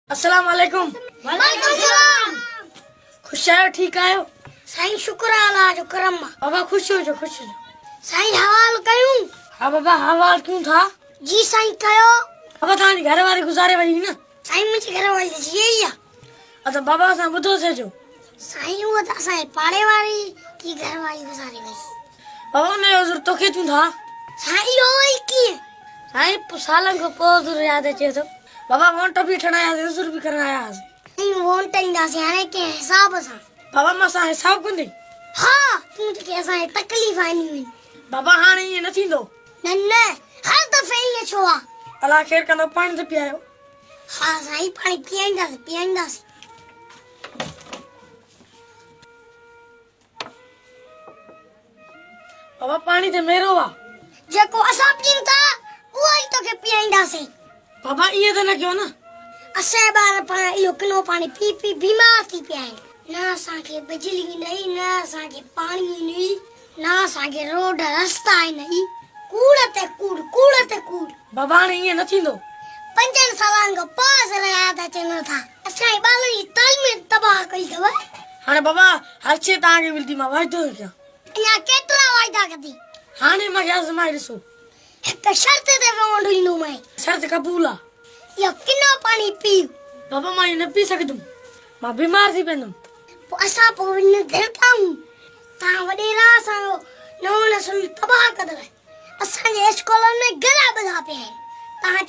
السلام علیکم. وعلیکم السلام. خوش آहियो, ठीकु आहियो? साईं शुक्र आहे अल्लाह जो करम आहे. बाबा खुश हो जो, खुश हो जो. साईं हवाल कयूं? हाँ बाबा, हवाल क्यों था? जी साईं कयो. बाबा तव्हांजी घर वारी गुज़ारे वई न? साईं मुंहिंजी घर वारी त जी ई आहे. त बाबा असां ॿुधो थिएजो. साईं उहा त असांजे पाड़े वारी की घर वारी गुज़ारे वई. बाबा उनजो हज़ूर तोखे क्यों था? साईं इहो ई कीअं? साईं सालनि खां पोइ हज़ूर यादि अचे थो. बाबा वोट बि ठहण आयासीं, हज़ूर बि करण आयासीं. साईं वोट ईंदासीं हाणे कंहिं हिसाब सां. बाबा मां असां हिसाब कंदी. हा तूं जेके असांखे तकलीफ़ आहियूं आहिनि. बाबा हाणे ईअं न थींदो. न न हर दफ़े ईअं छो आहे? अलाह ख़ैर कंदो. पाणी त पीआरियो. हा साईं पाणी पीआईंदासीं पीआईंदासीं. बाबा पाणी त मेरो आहे. जेको असां पीऊं था उहो ई तोखे पीआईंदासीं. बाबा ईअं त न कयो न. असांजा ॿार पाण इहो किनो पाणी पी पी बीमार थी पिया आहिनि. न असांखे बिजली नई, न असांखे पाणी नई, न असांखे रोड रस्ता आहिनि. कूड़ ते कूड़, कूड़ ते कूड़. बाबा हाणे ईअं न थींदो. 5 सालनि खां पोइ असां यादि अचनि था. असांजे ॿारनि जी तालीम तबाह कई अथव. हाणे बाबा हर शइ तव्हांखे मिलंदी. मां वाइदो थो कयां. अञा केतिरा वाइदा कदी? हाणे मूंखे आज़माए ॾिसो. हिकु शर्त ते वोट ॾींदोमांइ. शर्त क़बूल आहे. इहो किनो पाणी पीउ. बाबा मां ईअं न पी सघंदुमि. मां बीमार थी पवंदुमि. पोइ असां पोइ वञी दिलकाऊं. तव्हां वॾेरा असांजो नओं नस्ल तबाह कंदव. असांजे स्कूलनि में गला ॿधा पिया आहिनि. तव्हां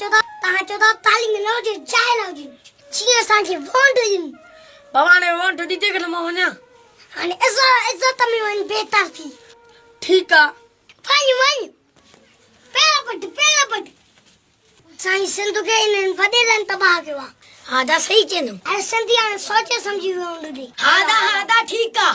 चओ था तालीम न हुजे, जाइल हुजे. जीअं असांखे वोट ॾियूं. बाबा हाणे वोट ॾींदे करे मां वञा. हाणे इज़त में वञ बहितर थी. ठीकु आहे. वञ पहिरियों पट. साईं सिंध खे हिननि वॾेरनि तबाह कयो आहे. हा दा सही चवंदुमि. ऐं सिंधी हाणे सोचे सम्झी वोट ॾे. हा दा ठीकु आहे.